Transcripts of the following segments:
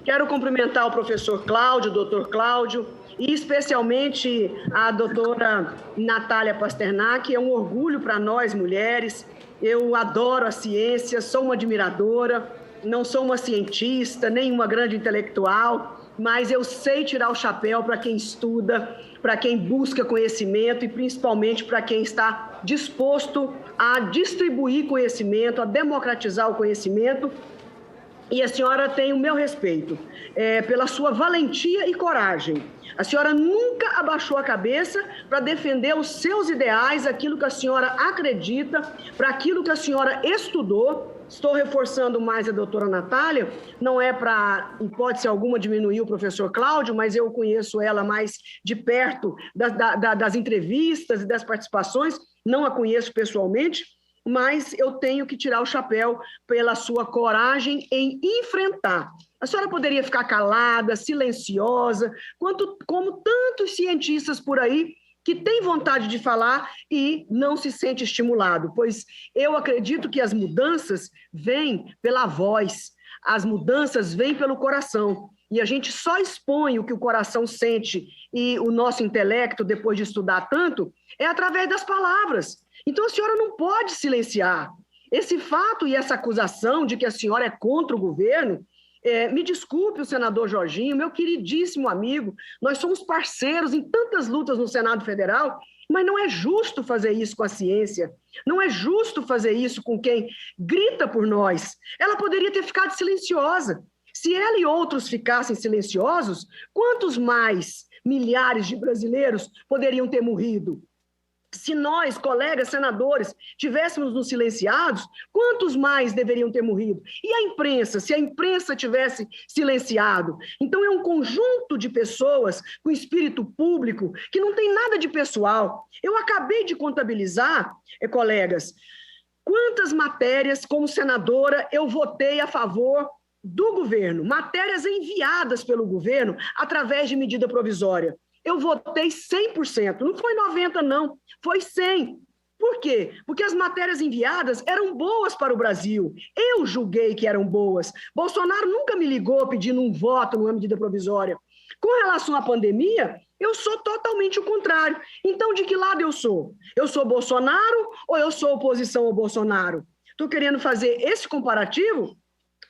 Quero cumprimentar o professor Cláudio, o doutor Cláudio, e especialmente a doutora Natália Pasternak. É um orgulho para nós, mulheres. Eu adoro a ciência, sou uma admiradora, não sou uma cientista, nem uma grande intelectual, mas eu sei tirar o chapéu para quem estuda, para quem busca conhecimento e principalmente para quem está disposto a distribuir conhecimento, a democratizar o conhecimento. E a senhora tem o meu respeito pela sua valentia e coragem. A senhora nunca abaixou a cabeça para defender os seus ideais, aquilo que a senhora acredita, para aquilo que a senhora estudou. Estou reforçando mais a doutora Natália, não é para, em hipótese alguma, diminuir o professor Cláudio, mas eu conheço ela mais de perto das entrevistas e das participações, não a conheço pessoalmente, mas eu tenho que tirar o chapéu pela sua coragem em enfrentar. A senhora poderia ficar calada, silenciosa, como tantos cientistas por aí que têm vontade de falar e não se sente estimulado, pois eu acredito que as mudanças vêm pela voz, as mudanças vêm pelo coração, e a gente só expõe o que o coração sente e o nosso intelecto, depois de estudar tanto, é através das palavras. Então, a senhora não pode silenciar. Esse fato e essa acusação de que a senhora é contra o governo, me desculpe o senador Jorginho, meu queridíssimo amigo, nós somos parceiros em tantas lutas no Senado Federal, mas não é justo fazer isso com a ciência, não é justo fazer isso com quem grita por nós. Ela poderia ter ficado silenciosa. Se ela e outros ficassem silenciosos, quantos mais milhares de brasileiros poderiam ter morrido? Se nós, colegas senadores, tivéssemos nos silenciados, quantos mais deveriam ter morrido? E a imprensa, se a imprensa tivesse silenciado? Então é um conjunto de pessoas com espírito público que não tem nada de pessoal. Eu acabei de contabilizar, colegas, quantas matérias, como senadora, eu votei a favor do governo, matérias enviadas pelo governo através de medida provisória. Eu votei 100%, não foi 90% não, foi 100%. Por quê? Porque as matérias enviadas eram boas para o Brasil. Eu julguei que eram boas. Bolsonaro nunca me ligou pedindo um voto numa medida provisória. Com relação à pandemia, eu sou totalmente o contrário. Então, de que lado eu sou? Eu sou Bolsonaro ou eu sou oposição ao Bolsonaro? Estou querendo fazer esse comparativo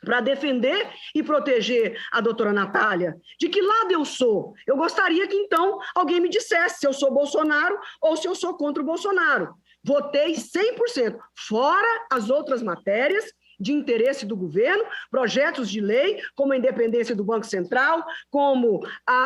para defender e proteger a doutora Natália. De que lado eu sou? Eu gostaria que, então, alguém me dissesse se eu sou Bolsonaro ou se eu sou contra o Bolsonaro. Votei 100%, fora as outras matérias de interesse do governo, projetos de lei, como a independência do Banco Central, como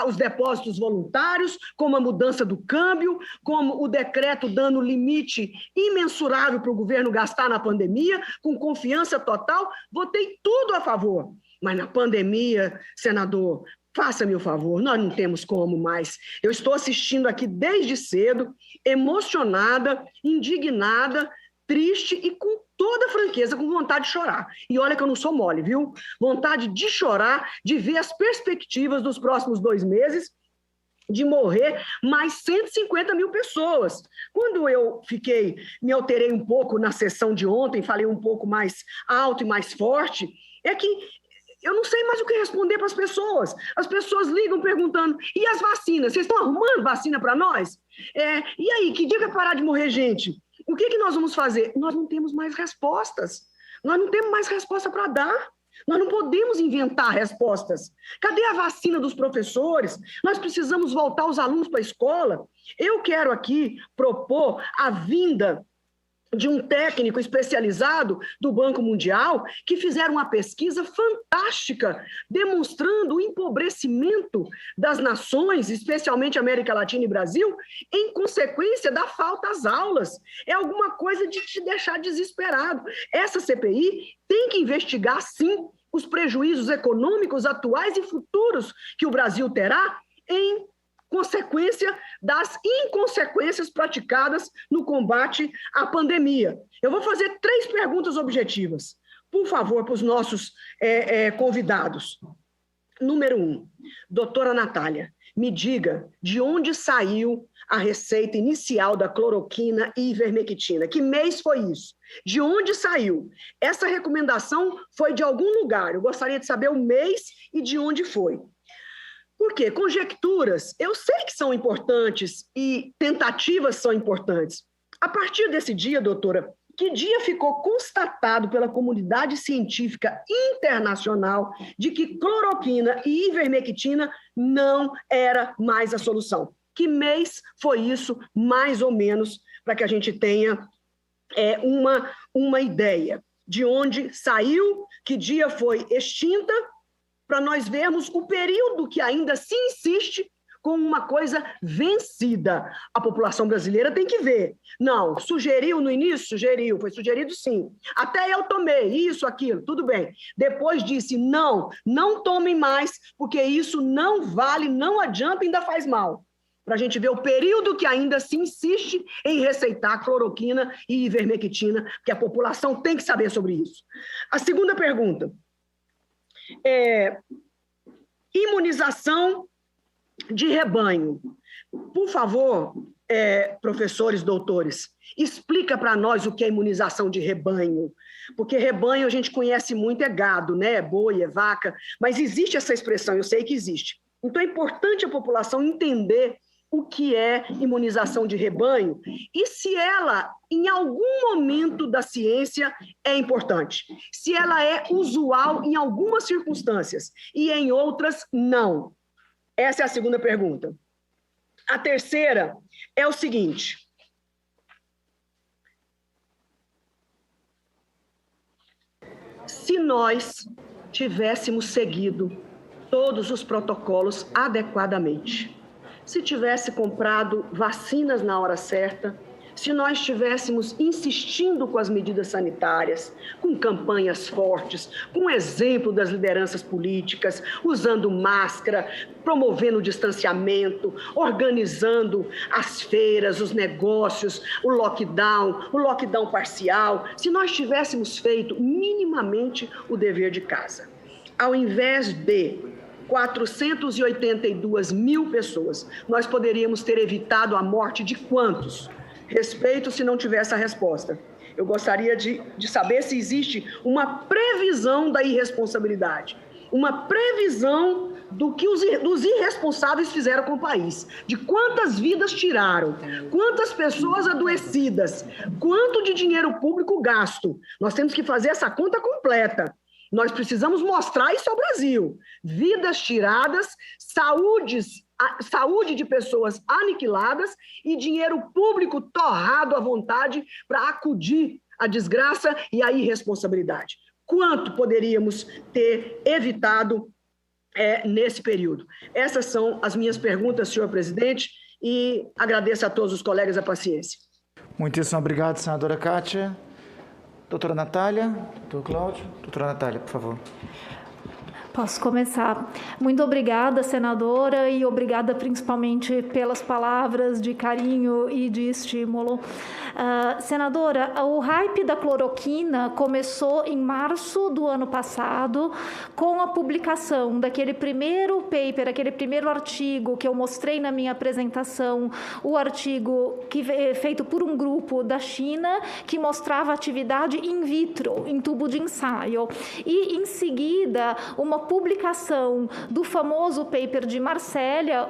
os depósitos voluntários, como a mudança do câmbio, como o decreto dando limite imensurável para o governo gastar na pandemia, com confiança total, votei tudo a favor. Mas na pandemia, senador, faça-me o favor, nós não temos como mais. Eu estou assistindo aqui desde cedo, emocionada, indignada, triste e com toda franqueza, com vontade de chorar. E olha que eu não sou mole, viu? Vontade de chorar, de ver as perspectivas dos próximos 2 meses, de morrer mais 150 mil pessoas. Quando eu me alterei um pouco na sessão de ontem, falei um pouco mais alto e mais forte, é que eu não sei mais o que responder para as pessoas. As pessoas ligam perguntando, e as vacinas? Vocês estão arrumando vacina para nós? E aí, que dia vai parar de morrer gente? O que nós vamos fazer? Nós não temos mais respostas. Nós não temos mais resposta para dar. Nós não podemos inventar respostas. Cadê a vacina dos professores? Nós precisamos voltar os alunos para a escola. Eu quero aqui propor a vinda de um técnico especializado do Banco Mundial que fizeram uma pesquisa fantástica, demonstrando o empobrecimento das nações, especialmente América Latina e Brasil, em consequência da falta às aulas. É alguma coisa de te deixar desesperado. Essa CPI tem que investigar, sim, os prejuízos econômicos atuais e futuros que o Brasil terá em consequência das inconsequências praticadas no combate à pandemia. Eu vou fazer 3 perguntas objetivas, por favor, para os nossos convidados. Número 1, doutora Natália, me diga de onde saiu a receita inicial da cloroquina e ivermectina? Que mês foi isso? De onde saiu? Essa recomendação foi de algum lugar. Eu gostaria de saber o mês e de onde foi. Por quê? Conjecturas, eu sei que são importantes e tentativas são importantes. A partir desse dia, doutora, que dia ficou constatado pela comunidade científica internacional de que cloroquina e ivermectina não era mais a solução? Que mês foi isso, mais ou menos, para que a gente tenha uma ideia de onde saiu, que dia foi extinta, para nós vermos o período que ainda se insiste com uma coisa vencida. A população brasileira tem que ver. Não, sugeriu no início? Sugeriu, foi sugerido sim. Até eu tomei isso, aquilo, tudo bem. Depois disse, não tomem mais, porque isso não vale, não adianta, ainda faz mal. Para a gente ver o período que ainda se insiste em receitar cloroquina e ivermectina, porque a população tem que saber sobre isso. A segunda pergunta. Imunização de rebanho. Por favor, professores, doutores, explica para nós o que é imunização de rebanho, porque rebanho a gente conhece muito, é gado, né? É boi, é vaca, mas existe essa expressão, eu sei que existe. Então é importante a população entender o que é imunização de rebanho e se ela, em algum momento da ciência, é importante. Se ela é usual em algumas circunstâncias e em outras, não. Essa é a segunda pergunta. A terceira é o seguinte. Se nós tivéssemos seguido todos os protocolos adequadamente, se tivesse comprado vacinas na hora certa, se nós estivéssemos insistindo com as medidas sanitárias, com campanhas fortes, com exemplo das lideranças políticas, usando máscara, promovendo o distanciamento, organizando as feiras, os negócios, o lockdown parcial, se nós tivéssemos feito minimamente o dever de casa, ao invés de 482 mil pessoas, nós poderíamos ter evitado a morte de quantos? Respeito se não tivesse a resposta. Eu gostaria de saber se existe uma previsão da irresponsabilidade, uma previsão dos irresponsáveis fizeram com o país, de quantas vidas tiraram, quantas pessoas adoecidas, quanto de dinheiro público gasto. Nós temos que fazer essa conta completa. Nós precisamos mostrar isso ao Brasil. Vidas tiradas, saúde de pessoas aniquiladas e dinheiro público torrado à vontade para acudir a desgraça e a irresponsabilidade. Quanto poderíamos ter evitado nesse período? Essas são as minhas perguntas, senhor presidente, e agradeço a todos os colegas a paciência. Muitíssimo obrigado, senadora Kátia. Doutora Natália, doutor Cláudio. Doutora Natália, por favor. Posso começar. Muito obrigada, senadora, e obrigada principalmente pelas palavras de carinho e de estímulo. Senadora, o hype da cloroquina começou em março do ano passado com a publicação daquele primeiro paper, aquele primeiro artigo que eu mostrei na minha apresentação, o artigo feito por um grupo da China que mostrava atividade in vitro, em tubo de ensaio. E, em seguida, uma publicação do famoso paper de Marsella,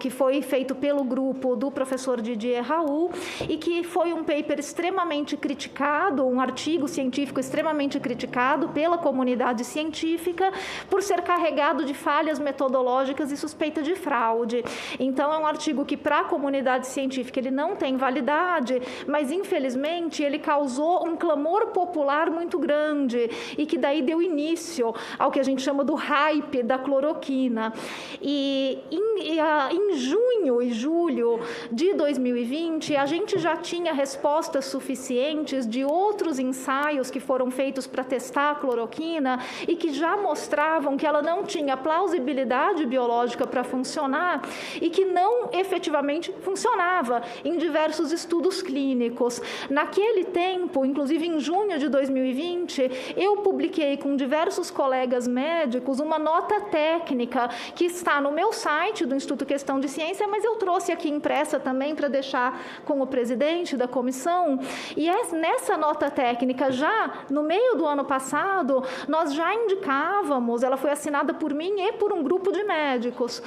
que foi feito pelo grupo do professor Didier Raoult, e que foi um paper extremamente criticado, um artigo científico extremamente criticado pela comunidade científica por ser carregado de falhas metodológicas e suspeita de fraude. Então, é um artigo que, para a comunidade científica, ele não tem validade, mas, infelizmente, ele causou um clamor popular muito grande e que daí deu início ao que a gente chama do hype da cloroquina. E em junho e julho de 2020, a gente já tinha respostas suficientes de outros ensaios que foram feitos para testar a cloroquina e que já mostravam que ela não tinha plausibilidade biológica para funcionar e que não efetivamente funcionava em diversos estudos clínicos. Naquele tempo, inclusive em junho de 2020, eu publiquei com diversos colegas médicos uma nota técnica que está no meu site do Instituto Questão de Ciência, mas eu trouxe aqui impressa também para deixar com o presidente da comissão. E nessa nota técnica, já no meio do ano passado, nós já indicávamos, ela foi assinada por mim e por um grupo de médicos,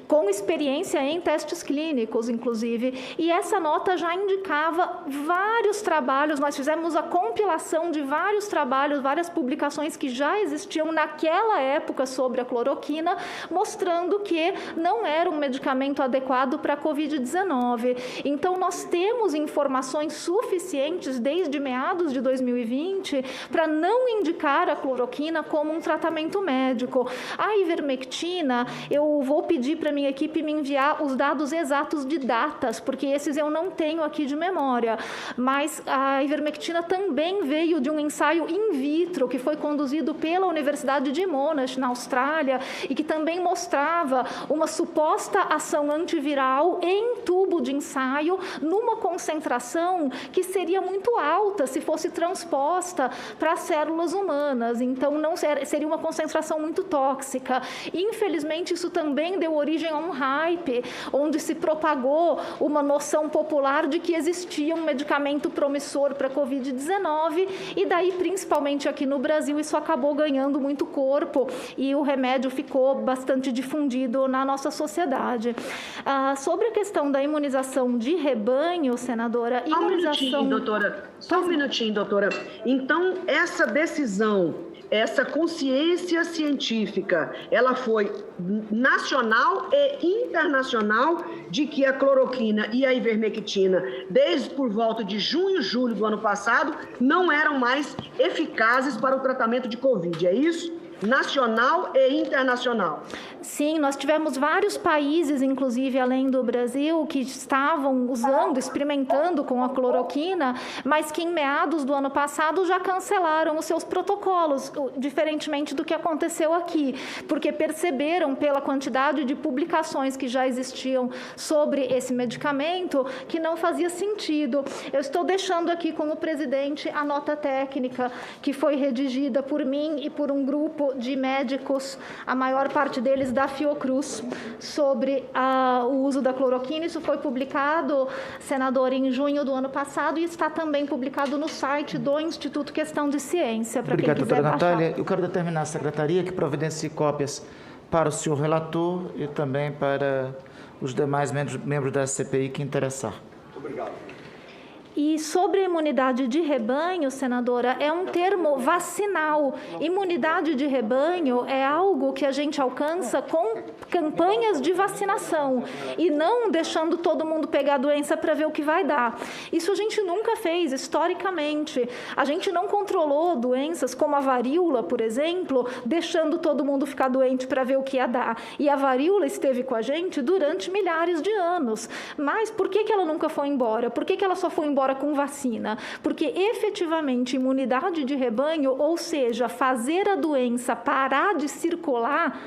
com experiência em testes clínicos, inclusive, e essa nota já indicava vários trabalhos, nós fizemos a compilação de vários trabalhos, várias publicações que já existiam naquela época sobre a cloroquina, mostrando que não era um medicamento adequado para a Covid-19. Então, nós temos informações suficientes desde meados de 2020 para não indicar a cloroquina como um tratamento médico. A ivermectina, eu vou pedir para minha equipe me enviar os dados exatos de datas, porque esses eu não tenho aqui de memória, mas a ivermectina também veio de um ensaio in vitro que foi conduzido pela Universidade de Monash, na Austrália, e que também mostrava uma suposta ação antiviral em tubo de ensaio numa concentração que seria muito alta se fosse transposta para as células humanas, então não seria uma concentração muito tóxica. Infelizmente, isso também deu origem a um hype, onde se propagou uma noção popular de que existia um medicamento promissor para a Covid-19, e daí, principalmente aqui no Brasil, isso acabou ganhando muito corpo e o remédio ficou bastante difundido na nossa sociedade. Sobre a questão da imunização de rebanho, senadora... Só um minutinho, doutora. Então, essa decisão, essa consciência científica, ela foi nacional e internacional de que a cloroquina e a ivermectina, desde por volta de junho, julho do ano passado, não eram mais eficazes para o tratamento de Covid, é isso? Nacional e internacional. Sim, nós tivemos vários países, inclusive além do Brasil, que estavam usando, experimentando com a cloroquina, mas que em meados do ano passado já cancelaram os seus protocolos, diferentemente do que aconteceu aqui, porque perceberam pela quantidade de publicações que já existiam sobre esse medicamento que não fazia sentido. Eu estou deixando aqui com o presidente a nota técnica que foi redigida por mim e por um grupo de médicos, a maior parte deles da Fiocruz, sobre o uso da cloroquina. Isso foi publicado, senador, em junho do ano passado e está também publicado no site do Instituto Questão de Ciência, para quem quiser baixar. Obrigado, doutora Natália. Eu quero determinar a secretaria que providencie cópias para o senhor relator e também para os demais membros da CPI que interessar. Obrigado. E sobre a imunidade de rebanho, senadora, é um termo vacinal. Imunidade de rebanho é algo que a gente alcança com campanhas de vacinação e não deixando todo mundo pegar a doença para ver o que vai dar. Isso a gente nunca fez, historicamente. A gente não controlou doenças como a varíola, por exemplo, deixando todo mundo ficar doente para ver o que ia dar. E a varíola esteve com a gente durante milhares de anos. Mas por que ela nunca foi embora? Por que ela só foi embora com vacina? Porque efetivamente imunidade de rebanho, ou seja, fazer a doença parar de circular,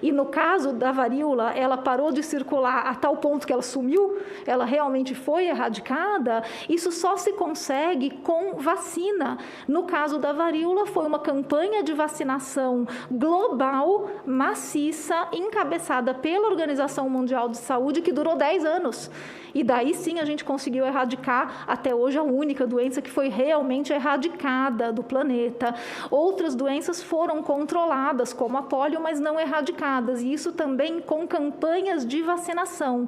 e no caso da varíola, ela parou de circular a tal ponto que ela sumiu, ela realmente foi erradicada, isso só se consegue com vacina. No caso da varíola, foi uma campanha de vacinação global, maciça, encabeçada pela Organização Mundial de Saúde, que durou 10 anos. E daí sim a gente conseguiu erradicar, até hoje, a única doença que foi realmente erradicada do planeta. Outras doenças foram controladas, como a polio, mas não erradicadas, e isso também com campanhas de vacinação.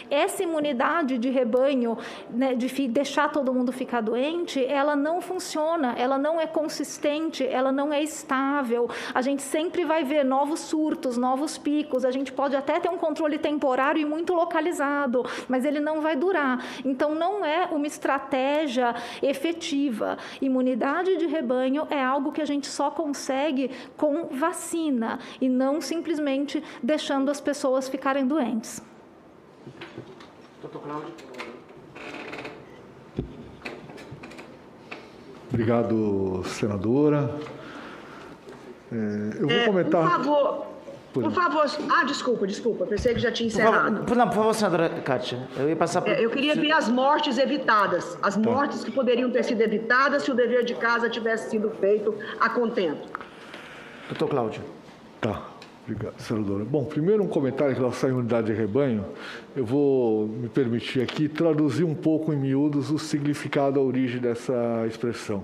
Essa imunidade de rebanho, né, de deixar todo mundo ficar doente, ela não funciona, ela não é consistente, ela não é estável. A gente sempre vai ver novos surtos, novos picos, a gente pode até ter um controle temporário e muito localizado, mas ele não vai durar. Então, não é uma estratégia efetiva. Imunidade de rebanho é algo que a gente só consegue com vacina e não simplesmente deixando as pessoas ficarem doentes. Doutor Cláudio. Obrigado, senadora. Eu vou comentar... Por favor. Desculpa. Pensei que já tinha encerrado. Por favor, senadora Kátia. Eu ia passar por... Eu queria ver as mortes evitadas. As mortes que poderiam ter sido evitadas se o dever de casa tivesse sido feito a contento. Doutor Cláudio. Tá. Obrigado, senadora. Bom, primeiro um comentário em relação à imunidade de rebanho. Eu vou me permitir aqui traduzir um pouco em miúdos o significado, a origem dessa expressão.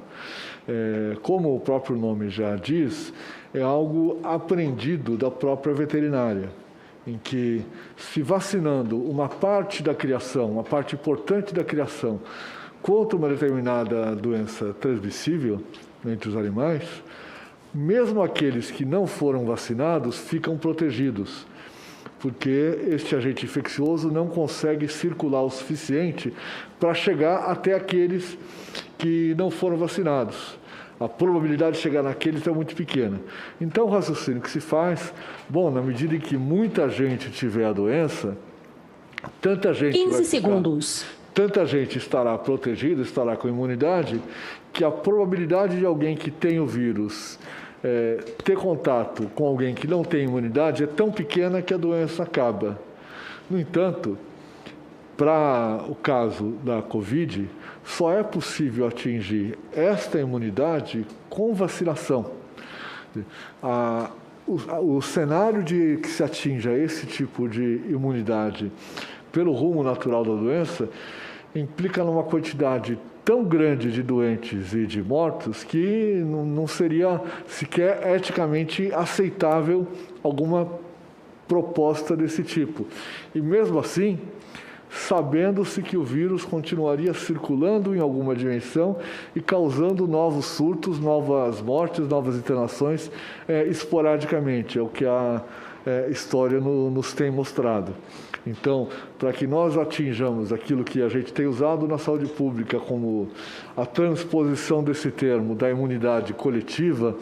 Como o próprio nome já diz, é algo aprendido da própria veterinária, em que, se vacinando uma parte da criação, uma parte importante da criação, contra uma determinada doença transmissível entre os animais, mesmo aqueles que não foram vacinados ficam protegidos, porque este agente infeccioso não consegue circular o suficiente para chegar até aqueles que não foram vacinados. A probabilidade de chegar naqueles é muito pequena. Então, o raciocínio que se faz, na medida em que muita gente tiver a doença, tanta gente 15 segundos. Tanta gente estará protegida, estará com imunidade, que a probabilidade de alguém que tem o vírus ter contato com alguém que não tem imunidade é tão pequena que a doença acaba. No entanto, para o caso da Covid, só é possível atingir esta imunidade com vacinação. O cenário de que se atinja esse tipo de imunidade pelo rumo natural da doença implica numa quantidade tão grande de doentes e de mortos que não seria sequer eticamente aceitável alguma proposta desse tipo. E mesmo assim, sabendo-se que o vírus continuaria circulando em alguma dimensão e causando novos surtos, novas mortes, novas internações esporadicamente, é o que a história nos tem mostrado. Então, para que nós atinjamos aquilo que a gente tem usado na saúde pública como a transposição desse termo da imunidade coletiva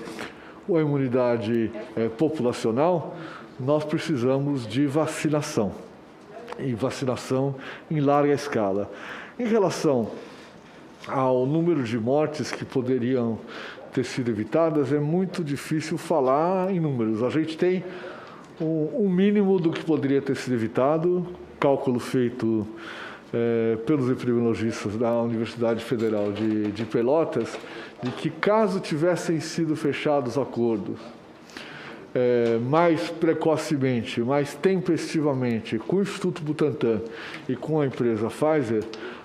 ou a imunidade populacional, nós precisamos de vacinação, e vacinação em larga escala. Em relação ao número de mortes que poderiam ter sido evitadas, é muito difícil falar em números. A gente tem um mínimo do que poderia ter sido evitado, cálculo feito pelos epidemiologistas da Universidade Federal de Pelotas, de que caso tivessem sido fechados acordos mais precocemente, mais tempestivamente com o Instituto Butantan e com a empresa Pfizer,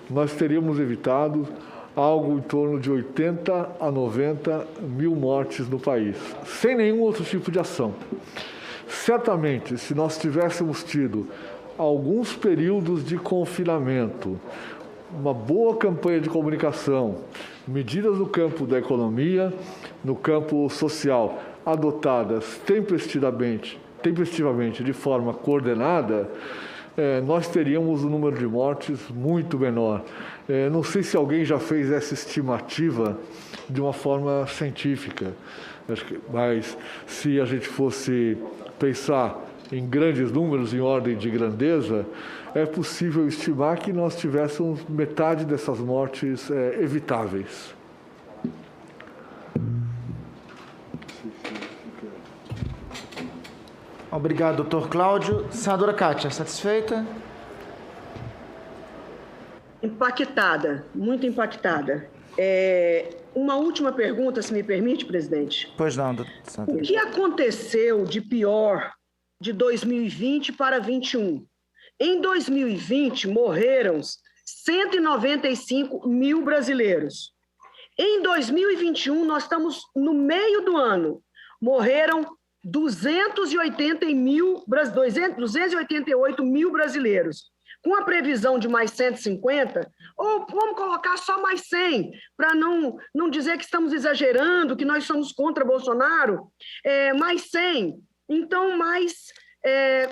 nós teríamos evitado algo em torno de 80 a 90 mil mortes no país, sem nenhum outro tipo de ação. Certamente, se nós tivéssemos tido alguns períodos de confinamento, uma boa campanha de comunicação, medidas no campo da economia, no campo social, adotadas tempestivamente, de forma coordenada, nós teríamos um número de mortes muito menor. Não sei se alguém já fez essa estimativa de uma forma científica, mas se a gente fosse pensar em grandes números, em ordem de grandeza, é possível estimar que nós tivéssemos metade dessas mortes evitáveis. Obrigado, doutor Cláudio. Senadora Kátia, satisfeita? Impactada, muito impactada. Uma última pergunta, se me permite, presidente. Pois não, senadora. O que aconteceu de pior de 2020 para 2021? Em 2020, morreram 195 mil brasileiros. Em 2021, nós estamos no meio do ano, morreram 288 mil brasileiros. Com a previsão de mais 150, ou vamos colocar só mais 100, para não dizer que estamos exagerando, que nós somos contra Bolsonaro, mais 100. Então, mais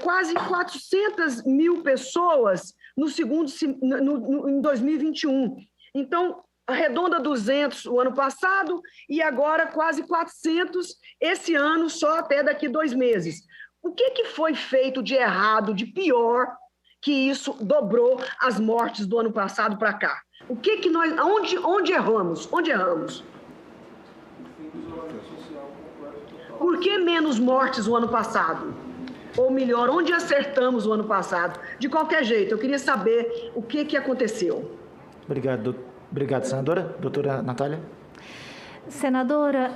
quase 400 mil pessoas em 2021. Então, arredonda 200 o ano passado e agora quase 400 esse ano, só até daqui 2 meses. O que foi feito de errado, de pior, que isso dobrou as mortes do ano passado para cá? O que nós, onde erramos? Onde erramos? por que menos mortes o ano passado? Ou melhor, onde acertamos o ano passado? De qualquer jeito, eu queria saber o que aconteceu. Obrigado, senadora. Doutora Natália. Senadora,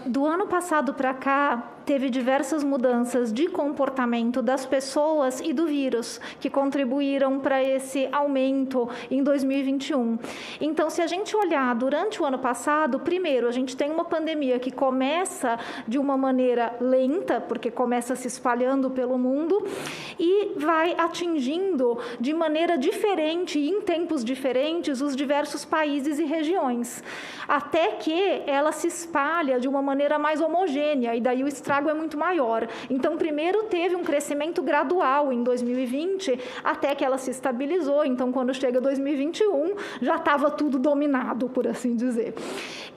do ano passado para cá, teve diversas mudanças de comportamento das pessoas e do vírus que contribuíram para esse aumento em 2021. Então, se a gente olhar durante o ano passado, primeiro, a gente tem uma pandemia que começa de uma maneira lenta, porque começa se espalhando pelo mundo, e vai atingindo de maneira diferente, em tempos diferentes, os diversos países e regiões, até que ela se espalha de uma maneira mais homogênea, e daí o estrago é muito maior. Então, primeiro teve um crescimento gradual em 2020, até que ela se estabilizou. Então, quando chega 2021, já estava tudo dominado, por assim dizer.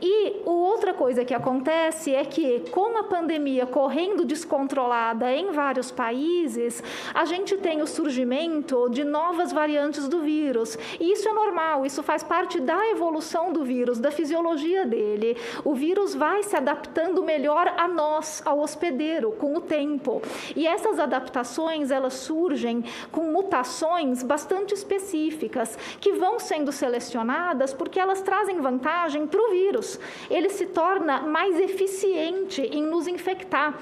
E outra coisa que acontece é que, com a pandemia correndo descontrolada em vários países, a gente tem o surgimento de novas variantes do vírus. E isso é normal, isso faz parte da evolução do vírus, da fisiologia dele. O vírus vai se adaptando melhor a nós, ao hospedeiro, com o tempo. E essas adaptações, elas surgem com mutações bastante específicas, que vão sendo selecionadas porque elas trazem vantagem para o vírus. Ele se torna mais eficiente em nos infectar.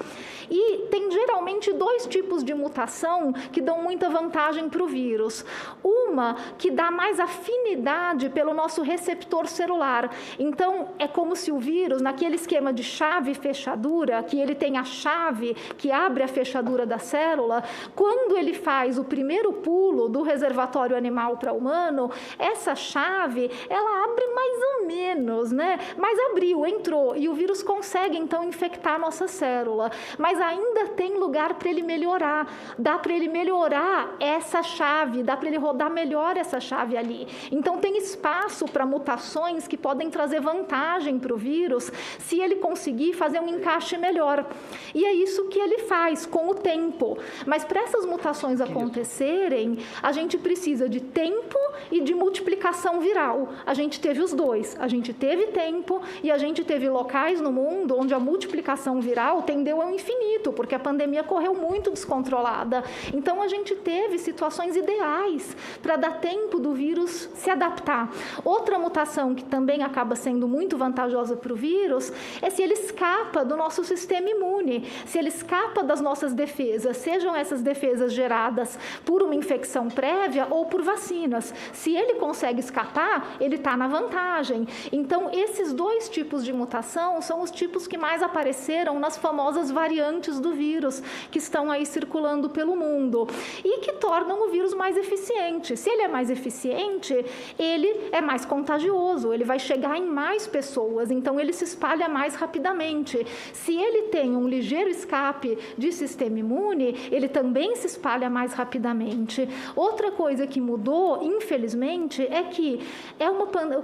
E tem geralmente dois tipos de mutação que dão muita vantagem para o vírus. Uma que dá mais afinidade pelo nosso receptor celular. Então, é como se o vírus, naquele esquema de chave e fechadura, que ele tem a chave que abre a fechadura da célula, quando ele faz o primeiro pulo do reservatório animal para humano, essa chave, ela abre mais ou menos, né? Mas abriu, entrou, e o vírus consegue, então, infectar a nossa célula. Mas ainda tem lugar para ele melhorar. Dá para ele melhorar essa chave, dá para ele rodar melhor essa chave ali. Então, tem espaço para mutações que podem trazer vantagem para o vírus se ele conseguir fazer um encaixe melhor. E é isso que ele faz com o tempo. Mas para essas mutações acontecerem, a gente precisa de tempo e de multiplicação viral. A gente teve os dois. A gente teve tempo e a gente teve locais no mundo onde a multiplicação viral tendeu ao infinito, porque a pandemia correu muito descontrolada. Então, a gente teve situações ideais para dar tempo do vírus se adaptar. Outra mutação que também acaba sendo muito vantajosa para o vírus é se ele escapa do nosso sistema imune, se ele escapa das nossas defesas, sejam essas defesas geradas por uma infecção prévia ou por vacinas. Se ele consegue escapar, ele está na vantagem. Então, esses dois tipos de mutação são os tipos que mais apareceram nas famosas variantes do vírus, que estão aí circulando pelo mundo, e que tornam o vírus mais eficiente. Se ele é mais eficiente, ele é mais contagioso, ele vai chegar em mais pessoas, então ele se espalha mais rapidamente. Se ele tem um ligeiro escape de sistema imune, ele também se espalha mais rapidamente. Outra coisa que mudou, infelizmente, é que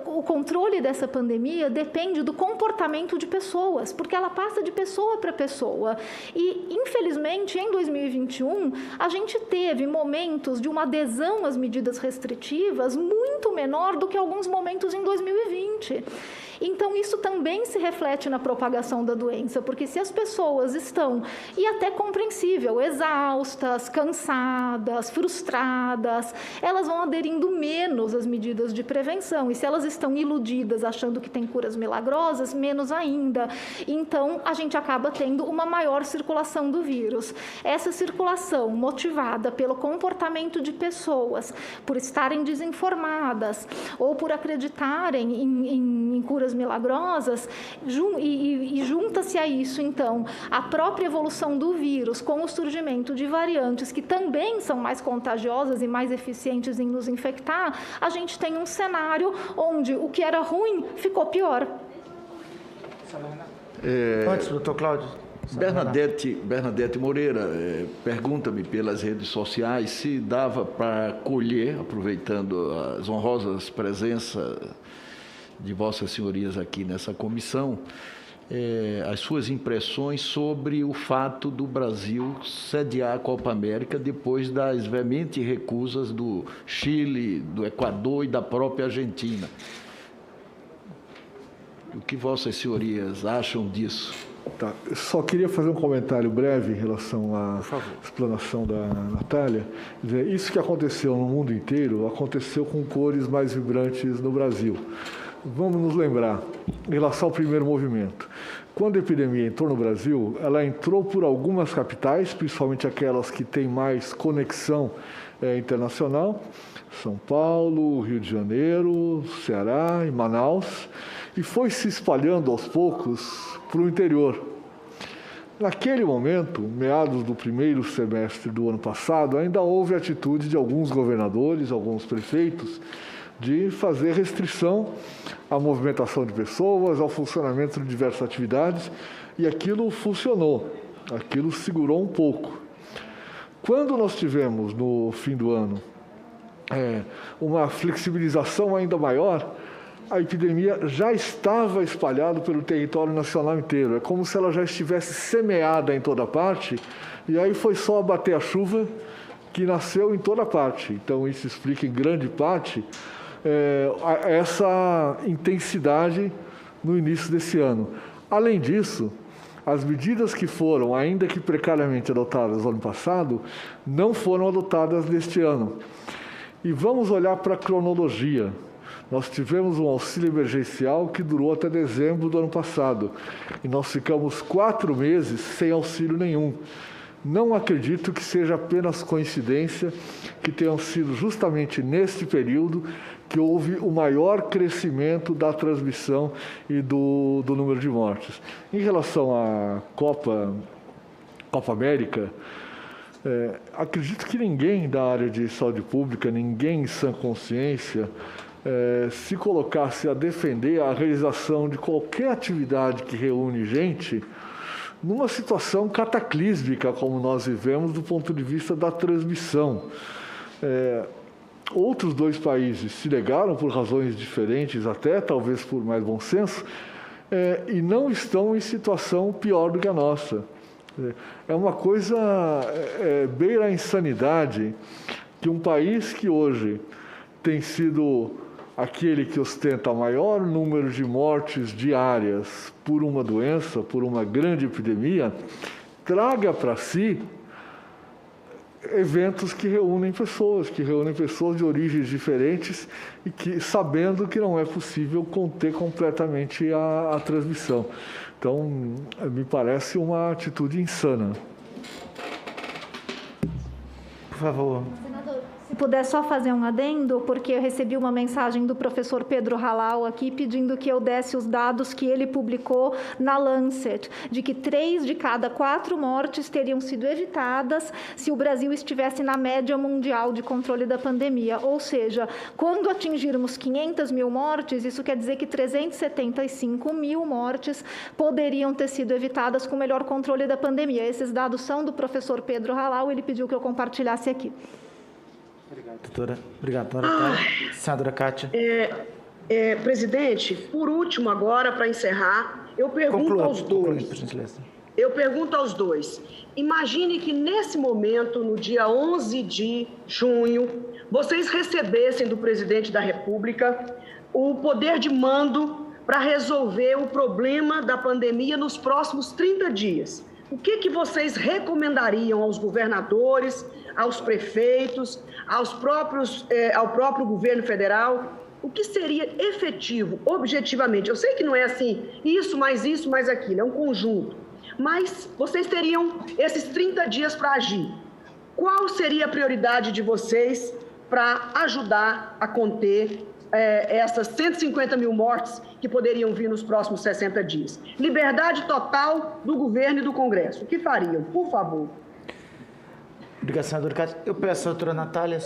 o controle dessa pandemia depende do comportamento de pessoas, porque ela passa de pessoa para pessoa. E, infelizmente, em 2021, a gente teve momentos de uma adesão às medidas restritivas muito menor do que alguns momentos em 2020. Então, isso também se reflete na propagação da doença, porque se as pessoas estão, e até compreensível, exaustas, cansadas, frustradas, elas vão aderindo menos às medidas de prevenção. E se elas estão iludidas, achando que tem curas milagrosas, menos ainda. Então, a gente acaba tendo uma maior circulação do vírus. Essa circulação, motivada pelo comportamento de pessoas, por estarem desinformadas, ou por acreditarem em curas milagrosas, e junta-se a isso, então, a própria evolução do vírus com o surgimento de variantes que também são mais contagiosas e mais eficientes em nos infectar, a gente tem um cenário onde o que era ruim ficou pior. Antes, doutor Cláudio. Bernadette Moreira pergunta-me pelas redes sociais se dava para colher, aproveitando as honrosas presenças de vossas senhorias aqui nessa comissão, as suas impressões sobre o fato do Brasil sediar a Copa América depois das veementes recusas do Chile, do Equador e da própria Argentina. O que vossas senhorias acham disso? Tá. Eu só queria fazer um comentário breve em relação à explanação da Natália. Quer dizer, isso que aconteceu no mundo inteiro aconteceu com cores mais vibrantes no Brasil. Vamos nos lembrar, em relação ao primeiro movimento. Quando a epidemia entrou no Brasil, ela entrou por algumas capitais, principalmente aquelas que têm mais conexão internacional, São Paulo, Rio de Janeiro, Ceará e Manaus, e foi se espalhando aos poucos para o interior. Naquele momento, meados do primeiro semestre do ano passado, ainda houve atitude de alguns governadores, alguns prefeitos, de fazer restrição à movimentação de pessoas, ao funcionamento de diversas atividades, e aquilo funcionou, aquilo segurou um pouco. Quando nós tivemos, no fim do ano, uma flexibilização ainda maior, a epidemia já estava espalhada pelo território nacional inteiro. É como se ela já estivesse semeada em toda parte, e aí foi só bater a chuva que nasceu em toda parte. Então, isso explica, em grande parte, essa intensidade no início desse ano. Além disso, as medidas que foram, ainda que precariamente adotadas no ano passado, não foram adotadas neste ano. E vamos olhar para a cronologia. Nós tivemos um auxílio emergencial que durou até dezembro do ano passado. E nós ficamos 4 meses sem auxílio nenhum. Não acredito que seja apenas coincidência que tenham sido justamente neste período que houve o maior crescimento da transmissão e do número de mortes. Em relação à Copa América, acredito que ninguém da área de saúde pública, ninguém em sã consciência, se colocasse a defender a realização de qualquer atividade que reúne gente numa situação cataclísmica como nós vivemos do ponto de vista da transmissão. Outros 2 países se negaram por razões diferentes, até talvez por mais bom senso, e não estão em situação pior do que a nossa. É uma coisa beira a insanidade que um país que hoje tem sido aquele que ostenta maior número de mortes diárias por uma doença, por uma grande epidemia, traga para si eventos que reúnem pessoas de origens diferentes e que, sabendo que não é possível conter completamente a transmissão. Então, me parece uma atitude insana. Por favor. Se puder só fazer um adendo, porque eu recebi uma mensagem do professor Pedro Halal aqui pedindo que eu desse os dados que ele publicou na Lancet, de que 3 de cada 4 mortes teriam sido evitadas se o Brasil estivesse na média mundial de controle da pandemia. Ou seja, quando atingirmos 500 mil mortes, isso quer dizer que 375 mil mortes poderiam ter sido evitadas com melhor controle da pandemia. Esses dados são do professor Pedro Halal, ele pediu que eu compartilhasse aqui. Obrigado, doutora. Obrigado, doutora. Senadora Kátia. Presidente, por último agora, para encerrar, eu pergunto aos dois. Eu pergunto aos dois. Imagine que nesse momento, no dia 11 de junho, vocês recebessem do presidente da República o poder de mando para resolver o problema da pandemia nos próximos 30 dias. O que vocês recomendariam aos governadores, aos prefeitos, ao próprio governo federal? O que seria efetivo, objetivamente? Eu sei que não é assim, isso, mais aquilo, é um conjunto. Mas vocês teriam esses 30 dias para agir. Qual seria a prioridade de vocês para ajudar a conter essas 150 mil mortes que poderiam vir nos próximos 60 dias? Liberdade total do governo e do Congresso. O que fariam? Por favor. Obrigado, senador Cátia. Eu peço à doutora Natália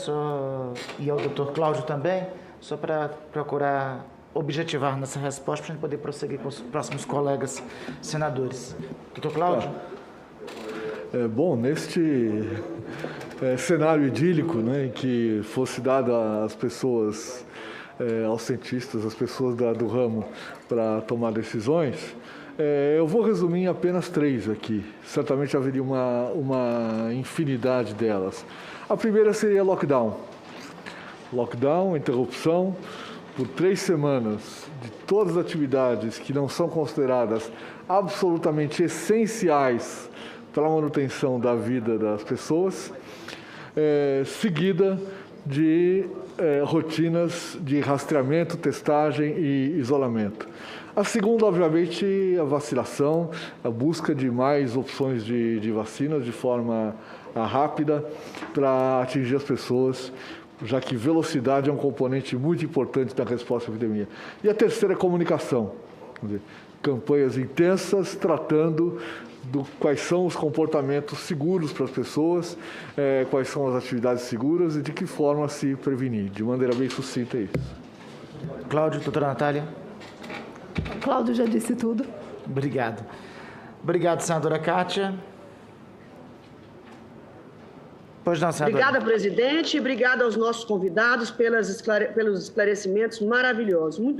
e ao doutor Cláudio também, só para procurar objetivar nessa resposta, para a gente poder prosseguir com os próximos colegas senadores. Doutor Cláudio? Bom, neste cenário idílico, né, em que fosse dado às pessoas, aos cientistas, às pessoas do ramo, para tomar decisões, eu vou resumir em apenas 3 aqui. Certamente haveria uma infinidade delas. A primeira seria lockdown. Lockdown, interrupção, por 3 semanas, de todas as atividades que não são consideradas absolutamente essenciais para a manutenção da vida das pessoas, seguida de rotinas de rastreamento, testagem e isolamento. A segunda, obviamente, a vacinação, a busca de mais opções de vacinas de forma rápida para atingir as pessoas, já que velocidade é um componente muito importante na resposta à epidemia. E a terceira é a comunicação, quer dizer, campanhas intensas tratando quais são os comportamentos seguros para as pessoas, quais são as atividades seguras e de que forma se prevenir. De maneira bem sucinta, é isso. Cláudio, doutora Natália. Cláudio já disse tudo. Obrigado. Obrigado, senadora Kátia. Pois não, senadora. Obrigada, presidente, e obrigada aos nossos convidados pelos esclarecimentos maravilhosos. Muito